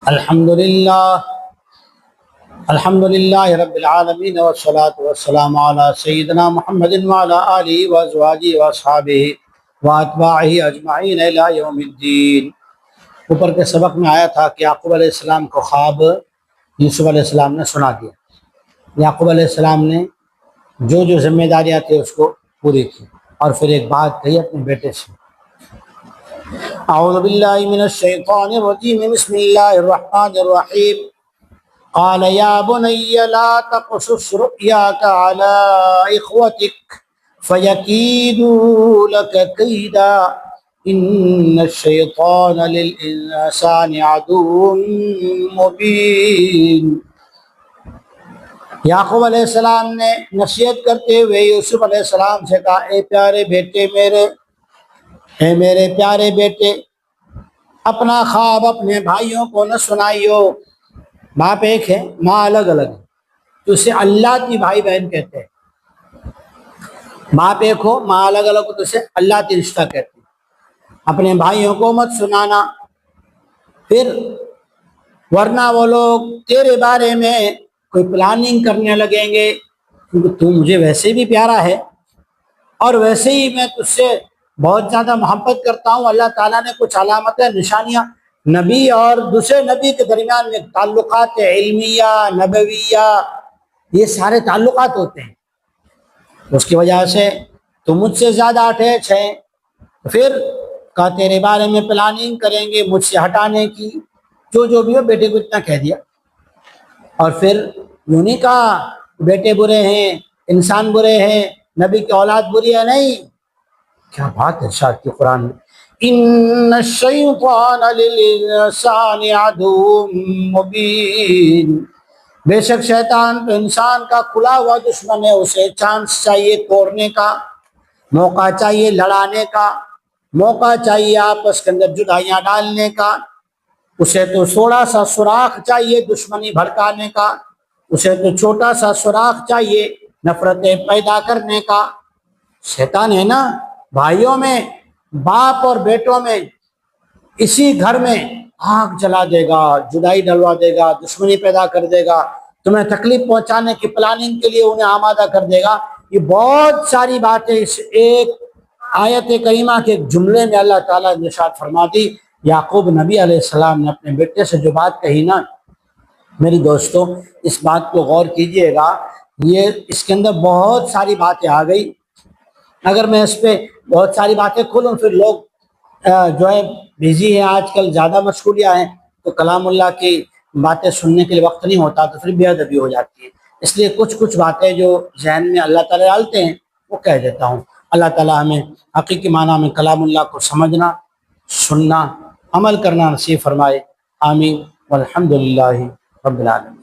الحمدللہ رب العالمین والصلاة والسلام علی سیدنا محمد وعلی آلہ وازواجہ واصحابہ واتباعہ اجمعین الی یوم الدین۔ اوپر کے سبق میں آیا تھا کہ یعقوب علیہ السلام کو خواب یوسف علیہ السلام نے سنا دیا۔ یعقوب علیہ السلام نے جو ذمہ داریاں تھیں اس کو پوری کی، اور پھر ایک بات کہی اپنے بیٹے سے۔ اعوذ باللہ من الشیطان الرجیم، بسم اللہ الرحمن الرحیم۔ قال یا بنی لا تقصص رؤیاک علی اخوتک فیکیدوا لک کیدا ان الشیطان للانسان عدو مبین۔ یعقوب علیہ السلام نے نصیحت کرتے ہوئے یوسف علیہ السلام سے کہا، اے پیارے بیٹے، اپنا خواب اپنے بھائیوں کو نہ سنائیو۔ باپ ایک ہے، ماں الگ الگ ہے، تو اسے اللہ کی بھائی بہن کہتے ہیں۔ باپ ایک ہو، ماں الگ الگ ہو، تو اسے اللہ کی رشتہ کہتے ہیں۔ اپنے بھائیوں کو مت سنانا، پھر ورنہ وہ لوگ تیرے بارے میں کوئی پلاننگ کرنے لگیں گے، کیونکہ تو مجھے ویسے بھی پیارا ہے اور ویسے ہی میں تجھ سے بہت زیادہ محبت کرتا ہوں۔ اللہ تعالیٰ نے کچھ علامتیں، نشانیاں نبی اور دوسرے نبی کے درمیان میں تعلقات علمیہ، نبویہ، یہ سارے تعلقات ہوتے ہیں، اس کی وجہ سے تو مجھ سے زیادہ اٹیچ ہے۔ پھر کہا تیرے بارے میں پلاننگ کریں گے مجھ سے ہٹانے کی، جو بھی ہو، بیٹے کو اتنا کہہ دیا۔ اور پھر یوں نہیں کہا بیٹے برے ہیں، انسان برے ہیں، نبی کی اولاد بری ہے، نہیں۔ کیا بات ارشاد کی قرآن میں، ان الشیطان للانسان عدو مبین۔ بے شک شیطان تو انسان کا کھلا ہوا دشمن ہے، اسے چانس چاہیے توڑنے کا، موقع چاہیے لڑانے کا، موقع چاہیے آپس کے اندر جدائیاں ڈالنے کا، اسے تو تھوڑا سا سوراخ چاہیے دشمنی بھڑکانے کا، اسے تو چھوٹا سا سوراخ چاہیے نفرتیں پیدا کرنے کا۔ شیطان ہے نا، بھائیوں میں، باپ اور بیٹوں میں، اسی گھر میں آگ جلا دے گا، جدائی ڈلوا دے گا، دشمنی پیدا کر دے گا، تمہیں تکلیف پہنچانے کی پلاننگ کے لیے انہیں آمادہ کر دے گا۔ یہ بہت ساری باتیں اس ایک آیت کریمہ کے ایک جملے میں اللہ تعالیٰ نے ارشاد فرما دی۔ یعقوب نبی علیہ السلام نے اپنے بیٹے سے جو بات کہی نا، میری دوستوں اس بات کو غور کیجئے گا، یہ اس کے اندر بہت ساری باتیں آ گئی۔ اگر میں اس پہ بہت ساری باتیں کھولوں، پھر لوگ جو ہے بزی ہیں، آج کل زیادہ مشغولیاں ہیں، تو کلام اللہ کی باتیں سننے کے لیے وقت نہیں ہوتا، تو پھر بے ادبی ہو جاتی ہے۔ اس لیے کچھ باتیں جو ذہن میں اللہ تعالیٰ ڈالتے ہیں وہ کہہ دیتا ہوں۔ اللہ تعالیٰ ہمیں حقیقی معنی میں کلام اللہ کو سمجھنا، سننا، عمل کرنا نصیب فرمائے۔ آمین والحمدللہ رب العالمین۔